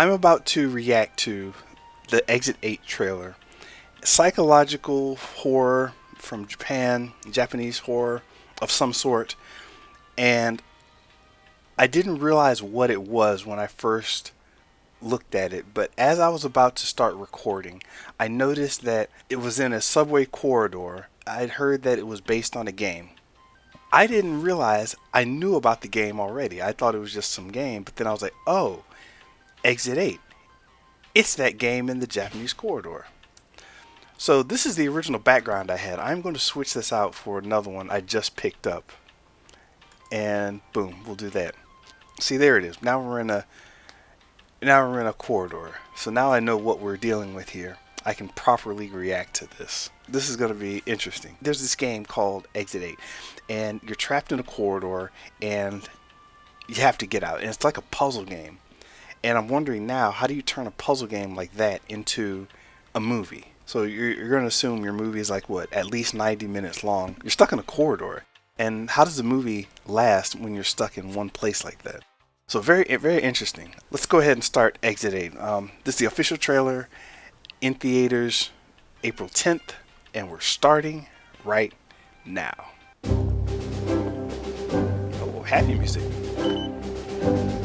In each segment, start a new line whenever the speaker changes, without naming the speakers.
I'm about to react to the Exit 8 trailer. Psychological horror from Japan, Japanese horror of some sort. And I didn't realize what it was when I first looked at it, but as I was about to start recording, I noticed that it was in a subway corridor. I'd heard that it was based on a game. I didn't realize I knew about the game already. I thought it was just some game, but then I was like, oh, Exit 8. It's that game in the Japanese corridor. So this is the original background I had. I'm going to switch this out for another one I just picked up. And boom, we'll do that. See, there it is. Now we're in a corridor. So now I know what we're dealing with here. I can properly react to this. This is going to be interesting. There's this game called Exit 8, and you're trapped in a corridor and you have to get out. And it's like a puzzle game. And I'm wondering now, how do you turn a puzzle game like that into a movie? So you're going to assume your movie is like, what, at least 90 minutes long. You're stuck in a corridor. And how does the movie last when you're stuck in one place like that? So very, very interesting. Let's go ahead and start Exit 8. This is the official trailer in theaters April 10th. And we're starting right now. Oh, happy music.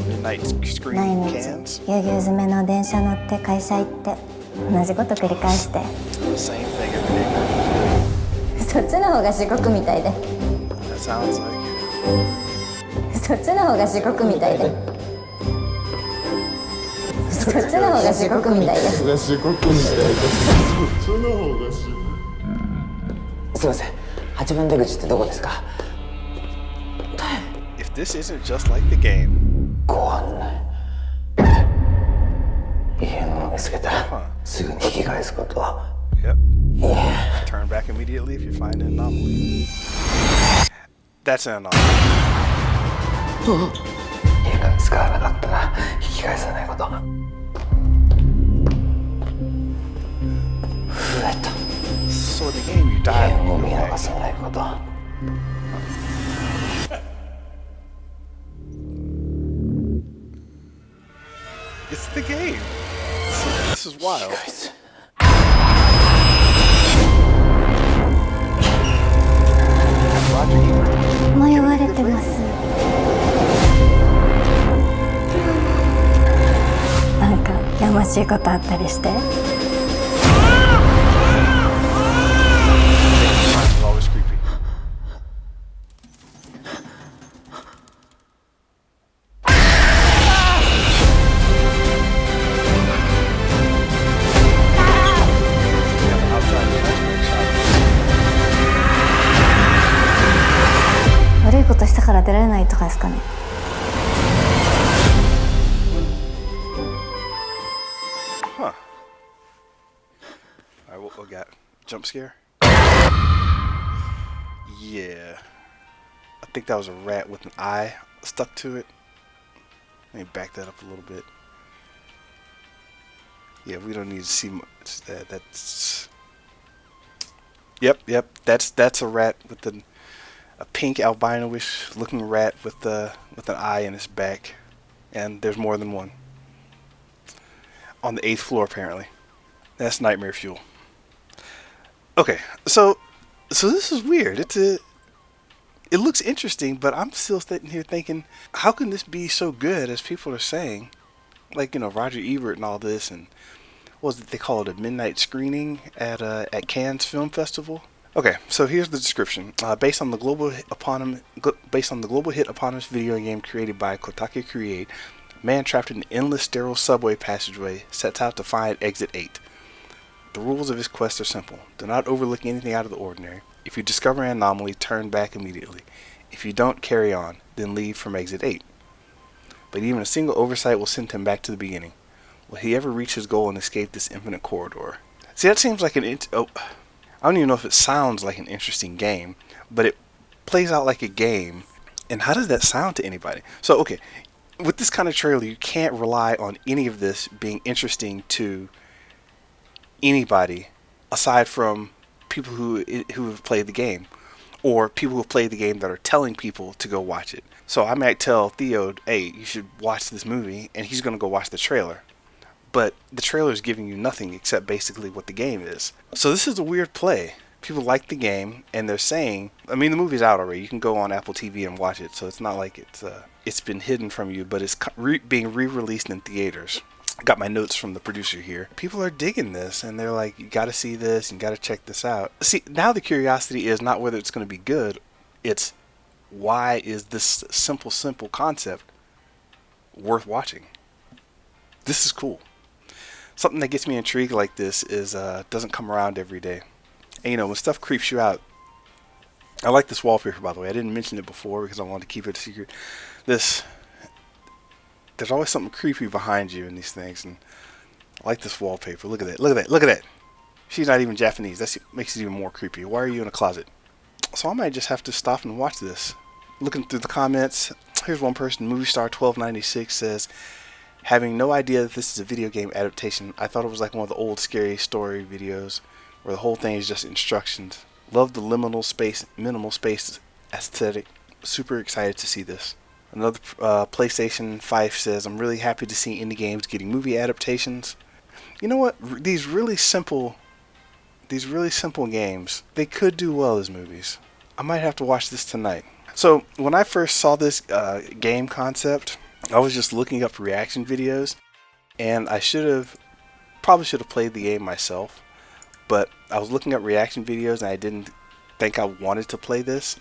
Midnight screen cans.
ぎゅうぎゅう詰めの電車乗って会社行って同じこと繰り返して
Same thing every day.
そっちの方が地獄みたいで
That sounds like
そっちの方が地獄みたいでそっちの方が地獄みたいでそっちの方が
すいません、8番出口ってどこですか？
If this isn't just like the game.
ご案内。異変を見つけたらすぐに引き返すこと。
Yep. Turn back immediately if you find an anomaly. That's an anomaly.
異変が見つからなかったら引き返さないこと。増えた。
So the game you
異
died
変を見
in.
逃さないこと。
It's the game. This is wild. Roger Ebert.
迷われてますなんかやましいことあったりして
It's always creepy. Yeah,
悪いことしたから出られないとかですかね
Huh. Alright, what we got? Jump scare? Yeah. I think that was a rat with an eye stuck to it. Let me back that up a little bit. Yeah, we don't need to see much. That's... Yep. That's a rat with a pink albino-ish looking rat with an eye in its back. And there's more than one. On the 8th floor, apparently. That's nightmare fuel. Okay, so this is weird. It looks interesting, but I'm still sitting here thinking, how can this be so good as people are saying? Like, you know, Roger Ebert and all this, and what was it they call it, a midnight screening at Cannes Film Festival? Okay, so here's the description. Based on the global hit eponymous video game created by Kotaku Create, a man trapped in an endless sterile subway passageway sets out to find Exit 8. The rules of his quest are simple. Do not overlook anything out of the ordinary. If you discover an anomaly, turn back immediately. If you don't, carry on, then leave from Exit 8. But even a single oversight will send him back to the beginning. Will he ever reach his goal and escape this infinite corridor? See, that seems like I don't even know if it sounds like an interesting game, but it plays out like a game. And how does that sound to anybody? So, okay, with this kind of trailer, you can't rely on any of this being interesting to anybody aside from people who have played the game, or people who have played the game that are telling people to go watch it. So I might tell Theo, hey, you should watch this movie, and he's going to go watch the trailer. but the trailer is giving you nothing except basically what the game is. So this is a weird play. People like the game, and they're saying, I mean, the movie's out already. You can go on Apple TV and watch it, so it's not like it's been hidden from you, but it's being re-released in theaters. I got my notes from the producer here. People are digging this, and they're like, you got to see this, you got to check this out. See, now the curiosity is not whether it's going to be good, it's why is this simple concept worth watching? This is cool. Something that gets me intrigued like this is doesn't come around every day. And you know, when stuff creeps you out, I like this wallpaper, by the way. I didn't mention it before because I wanted to keep it a secret. There's always something creepy behind you in these things, and I like this wallpaper. Look at that, look at that, look at that. She's not even Japanese. That makes it even more creepy. Why are you in a closet? So I might just have to stop and watch this. Looking through the comments, here's one person, Movie Star 1296 says, having no idea that this is a video game adaptation, I thought it was like one of the old scary story videos where the whole thing is just instructions. Love the minimal space aesthetic. Super excited to see this. Another PlayStation 5 says, I'm really happy to see indie games getting movie adaptations. You know what? These really simple games, they could do well as movies. I might have to watch this tonight. So when I first saw this game concept, I was just looking up reaction videos, and I probably should have played the game myself, but I was looking up reaction videos and I didn't think I wanted to play this.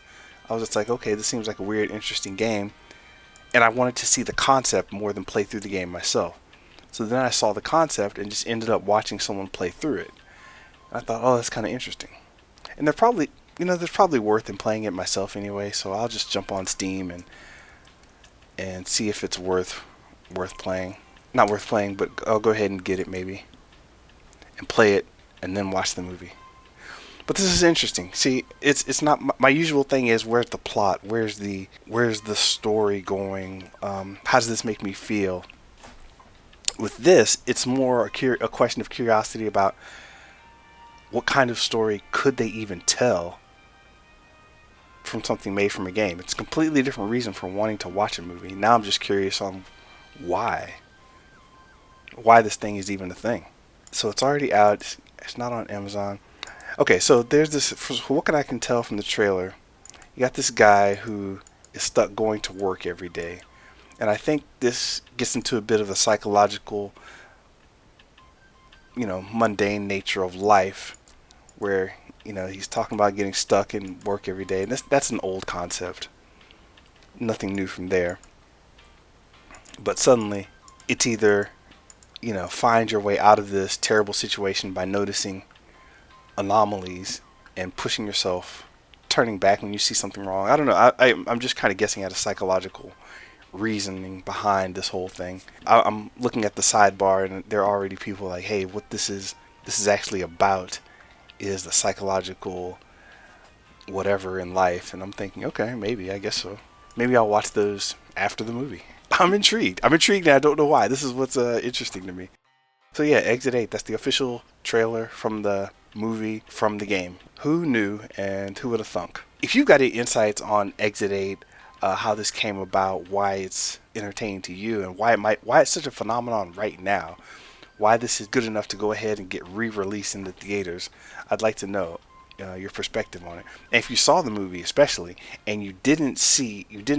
I was just like, okay, this seems like a weird, interesting game, and I wanted to see the concept more than play through the game myself. So then I saw the concept and just ended up watching someone play through it. I thought, oh, that's kind of interesting. And there's probably worth in playing it myself anyway, so I'll just jump on Steam and see if it's worth playing. Not worth playing, but I'll go ahead and get it maybe and play it and then watch the movie. But this is interesting. See, it's not my usual thing is where's the plot? Where's the story going? How does this make me feel? With this, it's more a question of curiosity about what kind of story could they even tell from something made from a game. It's a completely different reason for wanting to watch a movie. Now I'm just curious on why this thing is even a thing. So it's already out. It's not on Amazon. Okay, so there's this, from what I can tell from the trailer, you got this guy who is stuck going to work every day. And I think this gets into a bit of a psychological, mundane nature of life, where, he's talking about getting stuck in work every day. And that's an old concept. Nothing new from there. But suddenly, it's either, find your way out of this terrible situation by noticing anomalies and pushing yourself, turning back when you see something wrong. I don't know. I'm just kind of guessing at a psychological reasoning behind this whole thing. I'm looking at the sidebar, and there are already people like, hey, what this is actually about is the psychological whatever in life. And I'm thinking, okay, maybe, I guess so. Maybe I'll watch those after the movie. I'm intrigued, and I don't know why. This is what's interesting to me. So yeah, Exit 8, that's the official trailer from the movie from the game. Who knew, and who would have thunk? If you've got any insights on Exit 8, how this came about, why it's entertaining to you, and why it's such a phenomenon right now, why this is good enough to go ahead and get re-released in the theaters, I'd like to know your perspective on it. And if you saw the movie especially, and you didn't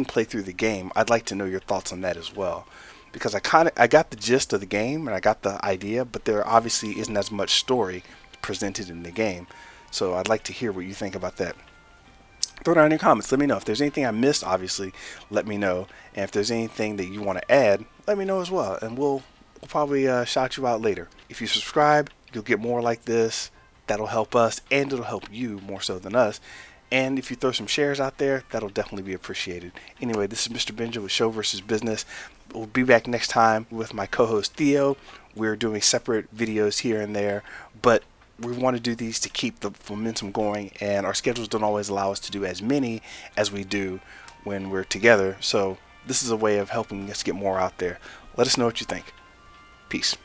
play through the game, I'd like to know your thoughts on that as well. Because I got the gist of the game, and I got the idea, but there obviously isn't as much story presented in the game. So I'd like to hear what you think about that. Throw it down in your comments. Let me know. If there's anything I missed, obviously, let me know. And if there's anything that you want to add, let me know as well. And we'll probably shout you out later. If you subscribe, you'll get more like this. That'll help us, and it'll help you more so than us. And if you throw some shares out there, that'll definitely be appreciated. Anyway, this is Mr. Benja with Show vs. Business. We'll be back next time with my co-host Theo. We're doing separate videos here and there, but we want to do these to keep the momentum going, and our schedules don't always allow us to do as many as we do when we're together. So this is a way of helping us get more out there. Let us know what you think. Peace.